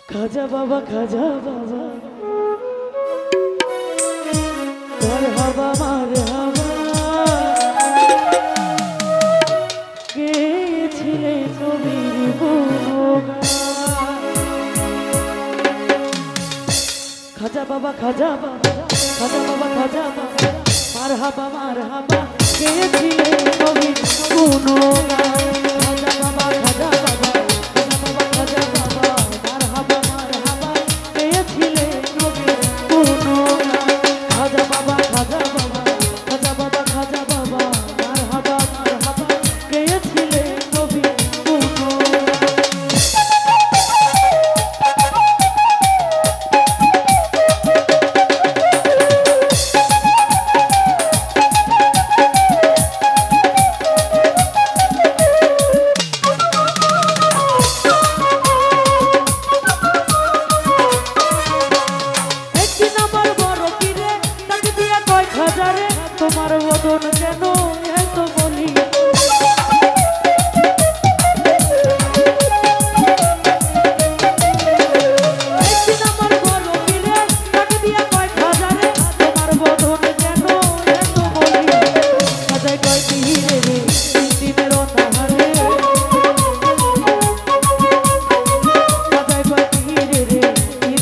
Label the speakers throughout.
Speaker 1: খাজা বাবা মারহাবা মারহাবা গেছিলে নবীর গুণগান। খাজা বাবা মারহাবা মারহাবা গেছিলে নবীর গুণগান। খাজা বাবা তোমার বদন কেন এত বলি একদিন আমার বড় পীরে ডাক দিয়া কয় খাজারে তোমার বদন কেন এত বলি খাজায় কয় পীরে রে দিনের অনাহারে খাজায় কয় পীরে রে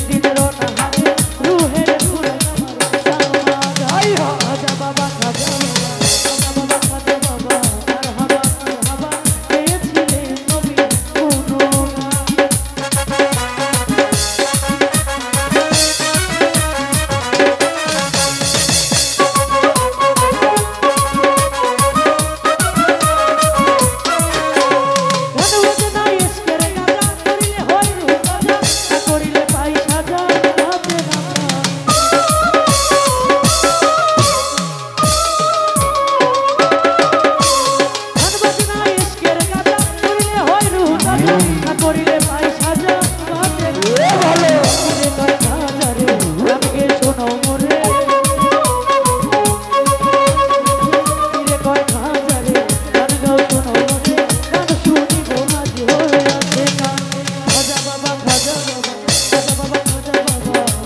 Speaker 1: দিনের অনাহারে রুহের পুরা খাজা বাবা করিলে পাই সাজা বাজে ভালো রে কয় খাজা রে আমাকে শোনো মোরে রে কয় খাজা রে গান গাও শোনো মোরে গান শুনিব আজ হয়ে আছে গান। খাজা বাবা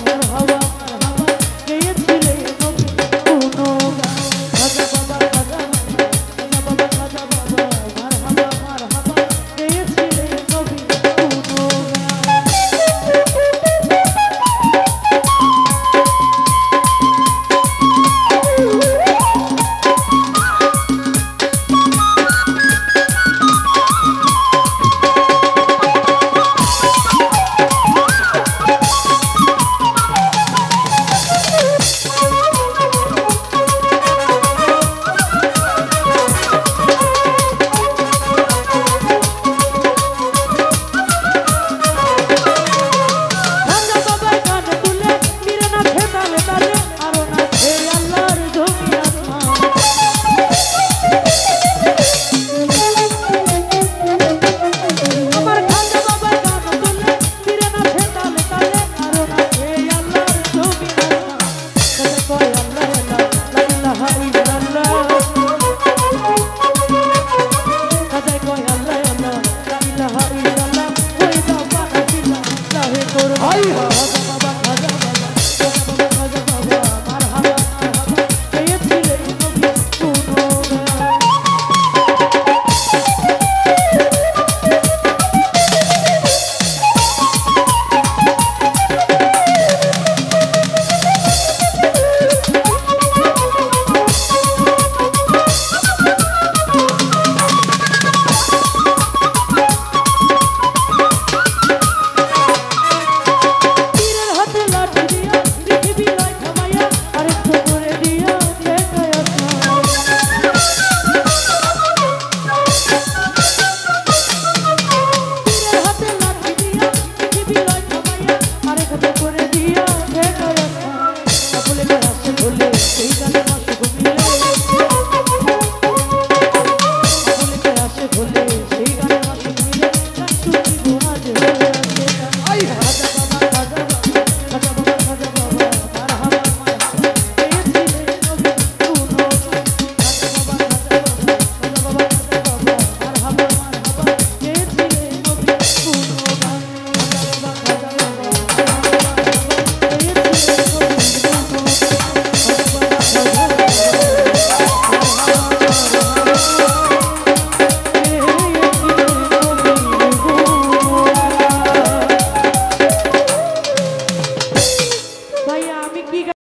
Speaker 1: মারহাবা গেয়েছিলে নবী গুণগান। খাজা বাবা মারহাবা গেয়েছিলে নবী Hi,